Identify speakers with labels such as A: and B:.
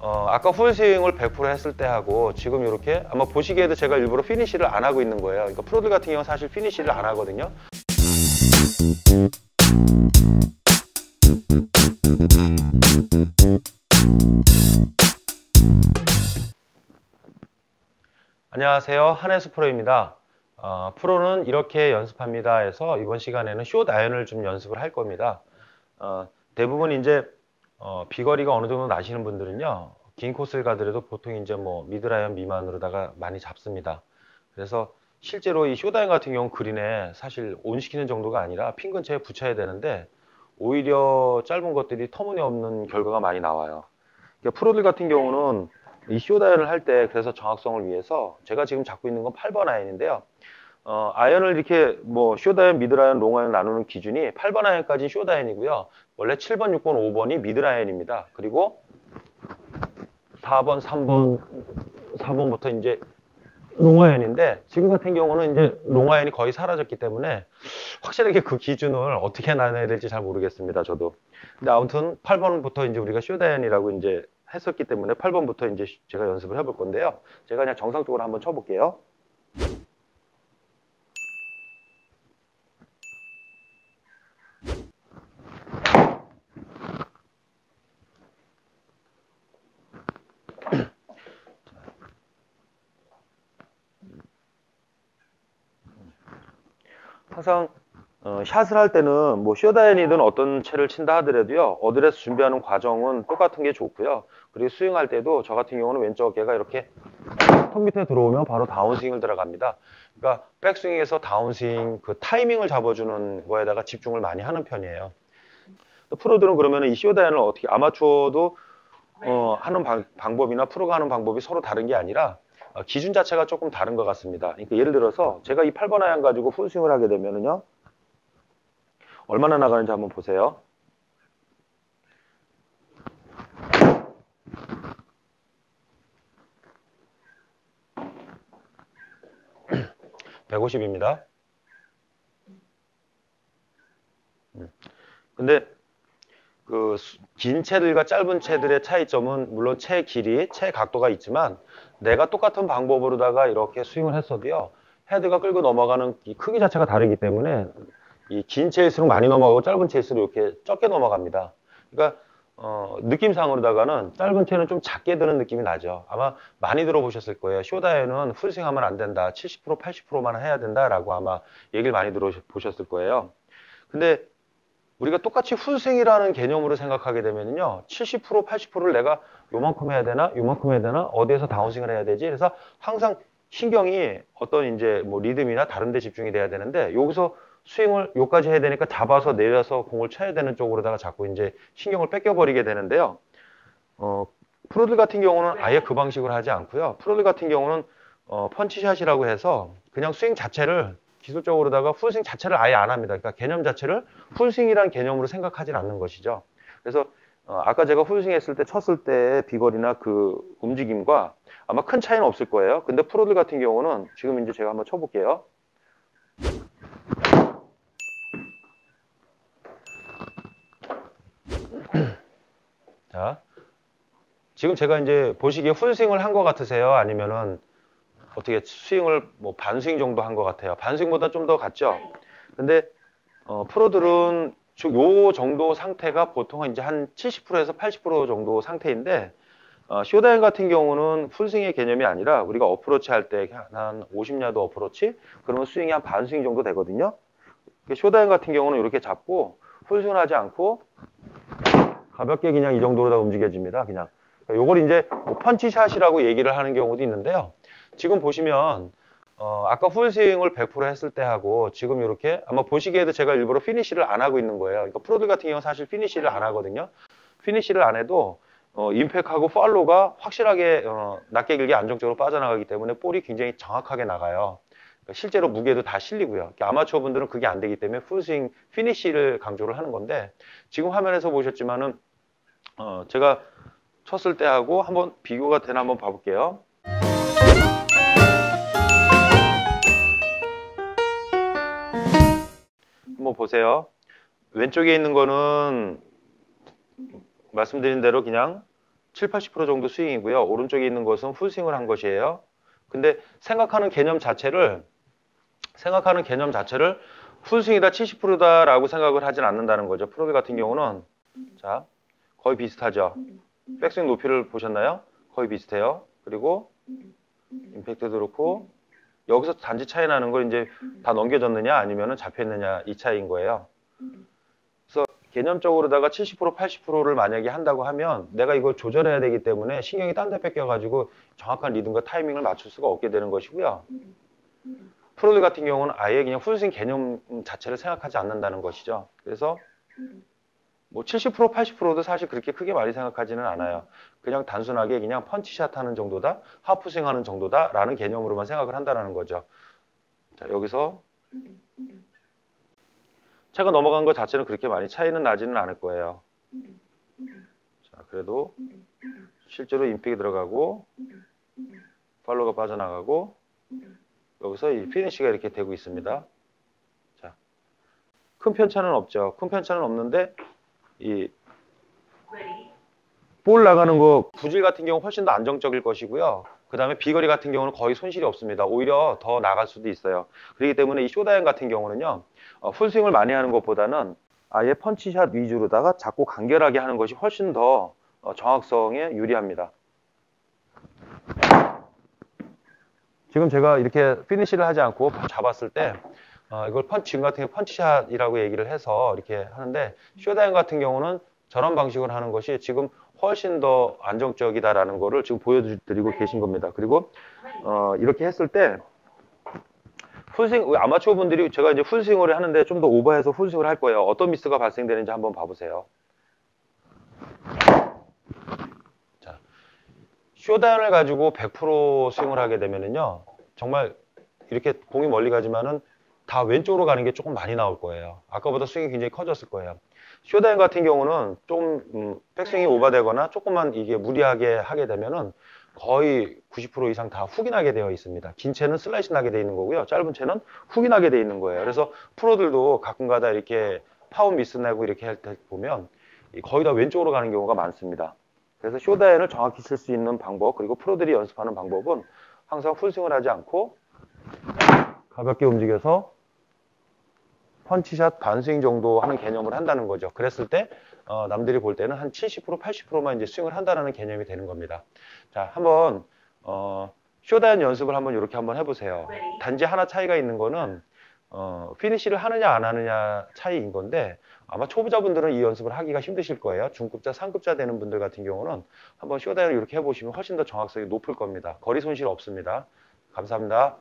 A: 아까 풀스윙을 100% 했을 때 하고 지금 이렇게 아마 보시기에도 제가 일부러 피니쉬를 안 하고 있는 거예요. 그러니까 프로들 같은 경우는 사실 피니쉬를 안 하거든요. 안녕하세요, 한혜수 프로입니다. 프로는 이렇게 연습합니다 해서 이번 시간에는 숏 아이언을 좀 연습을 할 겁니다. 대부분 이제 비거리가 어느 정도 나시는 분들은요, 긴 코스를 가더라도 보통 이제 뭐 미드라이언 미만으로다가 많이 잡습니다. 그래서 실제로 이 숏 아이언 같은 경우 그린에 사실 온 시키는 정도가 아니라 핀 근처에 붙여야 되는데 오히려 짧은 것들이 터무니없는 결과가 많이 나와요. 그러니까 프로들 같은 경우는 이 숏 아이언을 할 때 그래서 정확성을 위해서 제가 지금 잡고 있는 건 8번 아이언인데요. 아이언을 이렇게 뭐 숏 아이언, 미드 아이언, 롱 아이언 나누는 기준이 8번 아이언까지 숏 아이언이고요. 원래 7번, 6번, 5번이 미드 아이언입니다. 그리고 4번, 3번, 4번부터 이제 롱 아이언인데 지금 같은 경우는 이제 롱 아이언이 거의 사라졌기 때문에 확실하게 그 기준을 어떻게 나눠야 될지 잘 모르겠습니다. 저도. 근데 아무튼 8번부터 이제 우리가 숏 아이언이라고 이제 했었기 때문에 8번부터 이제 제가 연습을 해볼 건데요. 제가 그냥 정상적으로 한번 쳐볼게요. 항상 샷을 할 때는 뭐 숏 아이언이든 어떤 채를 친다 하더라도요, 어드레스 준비하는 과정은 똑같은 게 좋고요. 그리고 스윙할 때도 저 같은 경우는 왼쪽 어깨가 이렇게 턱 밑에 들어오면 바로 다운스윙을 들어갑니다. 그러니까 백스윙에서 다운스윙 그 타이밍을 잡아주는 거에다가 집중을 많이 하는 편이에요. 프로들은 그러면 이 숏 아이언을 어떻게, 아마추어도 하는 방법이나 프로가 하는 방법이 서로 다른 게 아니라 기준 자체가 조금 다른 것 같습니다. 그러니까 예를 들어서 제가 이 8번 아이언 가지고 풀스윙을 하게 되면은요, 얼마나 나가는지 한번 보세요. 150입니다. 근데 그 긴 채들과 짧은 채들의 차이점은 물론 채 길이, 채 각도가 있지만 내가 똑같은 방법으로다가 이렇게 스윙을 했어도요, 헤드가 끌고 넘어가는 이 크기 자체가 다르기 때문에 이 긴 채일수록 많이 넘어가고 짧은 채일수록 이렇게 적게 넘어갑니다. 그러니까 느낌상으로다가는 짧은 채는 좀 작게 드는 느낌이 나죠. 아마 많이 들어보셨을 거예요. 숏 아이언은 풀스윙하면 안 된다. 70%, 80%만 해야 된다라고 아마 얘기를 많이 들어보셨을 거예요. 근데 우리가 똑같이 풀스윙이라는 개념으로 생각하게 되면요, 70%, 80%를 내가 요만큼 해야 되나, 요만큼 해야 되나, 어디에서 다운스윙을 해야 되지? 그래서 항상 신경이 어떤 이제 뭐 리듬이나 다른 데 집중이 돼야 되는데 여기서 스윙을 요까지 해야 되니까 잡아서 내려서 공을 쳐야 되는 쪽으로다가 자꾸 이제 신경을 뺏겨버리게 되는데요. 프로들 같은 경우는 아예 그 방식으로 하지 않고요. 프로들 같은 경우는 펀치샷이라고 해서 그냥 스윙 자체를 기술적으로다가 풀스윙 자체를 아예 안 합니다. 그러니까 개념 자체를 풀스윙이라는 개념으로 생각하지 않는 것이죠. 그래서 아까 제가 풀스윙 했을 때 쳤을 때 비거리나 그 움직임과 아마 큰 차이는 없을 거예요. 근데 프로들 같은 경우는 지금 이제 제가 한번 쳐볼게요. 자, 지금 제가 이제 보시기에 풀스윙을 한 것 같으세요? 아니면은 어떻게 스윙을 뭐 반스윙 정도 한 것 같아요? 반스윙보다 좀 더 같죠? 근데 프로들은 요 정도 상태가 보통 이제 한 70%에서 80% 정도 상태인데 숏 아이언 같은 경우는 풀스윙의 개념이 아니라 우리가 어프로치 할 때 한 50야드 어프로치 그러면 스윙이 한 반스윙 정도 되거든요. 숏 아이언 같은 경우는 이렇게 잡고 풀스윙을 하지 않고 가볍게 그냥 이 정도로 다 움직여집니다. 그냥 요걸 이제 뭐 펀치샷이라고 얘기를 하는 경우도 있는데요. 지금 보시면 아까 풀스윙을 100% 했을 때 하고 지금 이렇게 아마 보시기에도 제가 일부러 피니쉬를 안 하고 있는 거예요. 그러니까 프로들 같은 경우는 사실 피니쉬를 안 하거든요. 피니쉬를 안 해도 임팩하고 팔로우가 확실하게 낮게 길게 안정적으로 빠져나가기 때문에 볼이 굉장히 정확하게 나가요. 그러니까 실제로 무게도 다 실리고요. 아마추어 분들은 그게 안 되기 때문에 풀스윙 피니쉬를 강조를 하는 건데 지금 화면에서 보셨지만은 제가 쳤을 때 하고 한번 비교가 되나 한번 봐볼게요. 한번 보세요. 왼쪽에 있는 거는 말씀드린 대로 그냥 7, 80% 정도 스윙이고요. 오른쪽에 있는 것은 풀스윙을 한 것이에요. 근데 생각하는 개념 자체를 풀스윙이다 70%다라고 생각을 하진 않는다는 거죠. 프로들 같은 경우는 자 거의 비슷하죠. 백스윙 높이를 보셨나요? 거의 비슷해요. 그리고 임팩트도 그렇고 여기서 단지 차이 나는 걸 이제 다 넘겨졌느냐 아니면 잡혔느냐 이 차이인 거예요. 그래서 개념적으로다가 70% 80%를 만약에 한다고 하면 내가 이걸 조절해야 되기 때문에 신경이 딴 데 뺏겨가지고 정확한 리듬과 타이밍을 맞출 수가 없게 되는 것이고요. 프로들 같은 경우는 아예 그냥 풀스윙 개념 자체를 생각하지 않는다는 것이죠. 그래서 뭐 70% 80%도 사실 그렇게 크게 많이 생각하지는 않아요. 그냥 단순하게 그냥 펀치샷 하는 정도다, 하프스윙 하는 정도다라는 개념으로만 생각을 한다는 거죠. 자, 여기서 채가 넘어간 것 자체는 그렇게 많이 차이는 나지는 않을 거예요. 자, 그래도 실제로 임팩이 들어가고 팔로우가 빠져나가고 여기서 이 피니시가 이렇게 되고 있습니다. 자, 큰 편차는 없죠. 큰 편차는 없는데 이 볼 나가는 거 구질 같은 경우 훨씬 더 안정적일 것이고요. 그 다음에 비거리 같은 경우는 거의 손실이 없습니다. 오히려 더 나갈 수도 있어요. 그렇기 때문에 이 쇼다이언 같은 경우는요. 풀스윙을 많이 하는 것보다는 아예 펀치샷 위주로다가 작고 간결하게 하는 것이 훨씬 더 정확성에 유리합니다. 지금 제가 이렇게 피니시를 하지 않고 잡았을 때 이걸 지금 같은 경우 펀치샷이라고 얘기를 해서 이렇게 하는데 쇼다이언 같은 경우는 저런 방식으로 하는 것이 지금 훨씬 더 안정적이다라는 거를 지금 보여드리고 계신 겁니다. 그리고 이렇게 했을 때 풀스윙 아마추어 분들이 제가 이제 풀스윙을 하는데 좀 더 오버해서 풀스윙을 할 거예요. 어떤 미스가 발생되는지 한번 봐보세요. 자, 쇼다이언을 가지고 100% 스윙을 하게 되면은요, 정말 이렇게 공이 멀리 가지만은 다 왼쪽으로 가는 게 조금 많이 나올 거예요. 아까보다 스윙이 굉장히 커졌을 거예요. 쇼다이언 같은 경우는 좀 백스윙이 오버되거나 조금만 이게 무리하게 하게 되면은 거의 90% 이상 다 훅이 나게 되어 있습니다. 긴 채는 슬라이스 나게 되어 있는 거고요. 짧은 채는 훅이 나게 되어 있는 거예요. 그래서 프로들도 가끔가다 이렇게 파운 미스 내고 이렇게 할 때 보면 거의 다 왼쪽으로 가는 경우가 많습니다. 그래서 쇼다이언을 정확히 칠 수 있는 방법, 그리고 프로들이 연습하는 방법은 항상 풀스윙을 하지 않고 가볍게 움직여서 펀치샷 반스윙 정도 하는 개념을 한다는 거죠. 그랬을 때 남들이 볼 때는 한 70% 80%만 이제 스윙을 한다는 개념이 되는 겁니다. 자, 한번 쇼다이언 연습을 한번 이렇게 한번 해보세요. 단지 하나 차이가 있는 거는 피니시를 하느냐 안 하느냐 차이인 건데 아마 초보자분들은 이 연습을 하기가 힘드실 거예요. 중급자, 상급자 되는 분들 같은 경우는 한번 쇼다이언을 이렇게 해보시면 훨씬 더 정확성이 높을 겁니다. 거리 손실 없습니다. 감사합니다.